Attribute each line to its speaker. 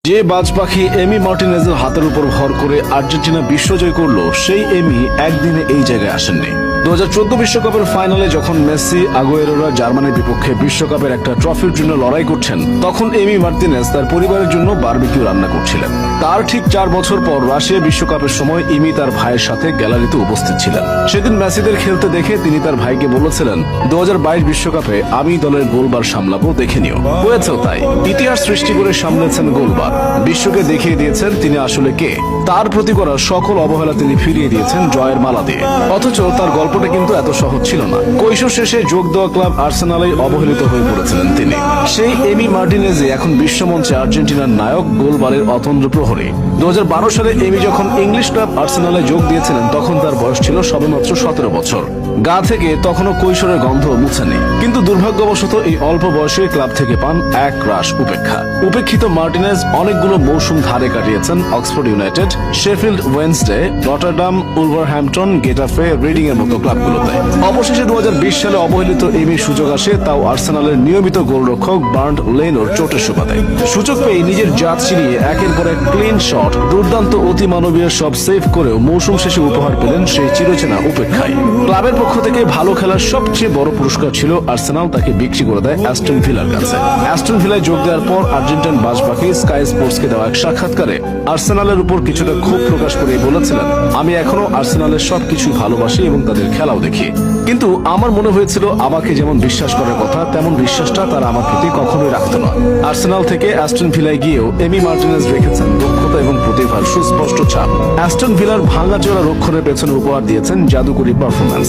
Speaker 1: যে বাজ পাখি এমি মার্টিনেজের হাতের উপর ভর করে আর্জেন্টিনা বিশ্বজয় করলো, সেই এমি একদিনে এই জায়গায় আসেননি। 2014 বিশ্বকাপের ফাইনালে যখন মেসি, আগুয়েরোরা জার্মানির বিপক্ষে বিশ্বকাপের একটা ট্রফির জন্য লড়াই করছেন, তখন এমি মার্টিনেজ তার পরিবারের জন্য বারবিকিউ রান্না করছিলেন। তার ঠিক 4 বছর পর রাশিয়া বিশ্বকাপের সময় এমি তার ভাইয়ের সাথে গ্যালারিতে উপস্থিত ছিলেন। সেদিন মেসিদের খেলতে দেখে তিনি তার ভাইকে বলেছিলেন, 2022 বিশ্বকাপে আমি দলের গোলবার সামলাবো, দেখে নিও। হয়েছেও তাই। ইতিহাস সৃষ্টি করে সামলেছেন গোলবার। বিশ্বকে দেখিয়ে দিয়েছেন তিনি আসলে কে। তার প্রতি করা সকল অবহেলা তিনি ফিরিয়ে দিয়েছেন জয়ের মালা দিয়ে। অথচ তার গল্পটা কিন্তু এত সহজ ছিল না। কৈশোর শেষে যোগ দেওয়া ক্লাব আর্সেনালে অবহেলিত হয়ে পড়েছিলেন তিনি। সেই এমি মার্টিনেজে এখন বিশ্বমঞ্চে আর্জেন্টিনার নায়ক, গোলবারের অতন্দ্র প্রহরী। 2012 সালে এমি যখন ইংলিশ ক্লাব আর্সেনালে যোগ দিয়েছিলেন, তখন তার বয়স ছিল সবেমাত্র 17 বছর। গা থেকে তখনও কৈশোরের গন্ধ মুছেনি। কিন্তু দুর্ভাগ্যবশত এই অল্প বয়সে ক্লাব থেকে পান এক রাশ উপেক্ষা। উপেক্ষিত মার্টিনেজ অনেকগুলো মৌসুম ধারে কাটিয়েছেন Oxford United, Sheffield Wednesday, Rotterdam, Wolverhampton, Getafe, reading এর মতো ক্লাবগুলোতে। অবশেষে 2020 সালে অবহেলিত এমির সুযোগ আসে, তাও আর্সেনালের নিয়মিত গোলরক্ষক বার্ন্ড লেনোর চোটের সুবাদে। সুযোগ পেয়ে নিজের জাত চিনিয়ে একের পর এক ক্লিন শট, দুর্দান্ত অতিমানবীয় সব সেভ করেও মৌসুম শেষে উপহার পেলেন সেই চিরচেনা উপেক্ষায়। ক্লাবের পক্ষ থেকে ভালো খেলার সবচেয়ে বড় পুরস্কার ছিল আর্সেনাল তাকে বিক্রি করে দেয় অ্যাস্টন ভিলার কাছে। অ্যাস্টন ভিলায় যোগ দেওয়ার পর আর্জেন্টাইন বাজপাখি স্কাই স্পোর্টসকে দেওয়া এক সাক্ষাৎকারে আর্সেনালের উপর কিছুটা ক্ষোভ প্রকাশ করে বলেছিলেন, আমি এখনো আর্সেনালের সবকিছু ভালোবাসি এবং তাদের খেলাও দেখি। কিন্তু আমার মনে হয়েছিল আমাকে যেমন বিশ্বাস করার কথা, তেমন বিশ্বাসটা তারা আমার প্রতি কখনোই রাখত না। আর্সেনাল থেকে অ্যাস্টন ভিলায় গিয়েও এমি মার্টিনেজ রেখেছেন দক্ষতা এবং প্রতিভার সুস্পষ্ট ছাপ। অ্যাস্টন ভিলার ভাঙাচোরা রক্ষণের পেছনে উপহার দিয়েছেন জাদুকরী পারফরম্যান্স।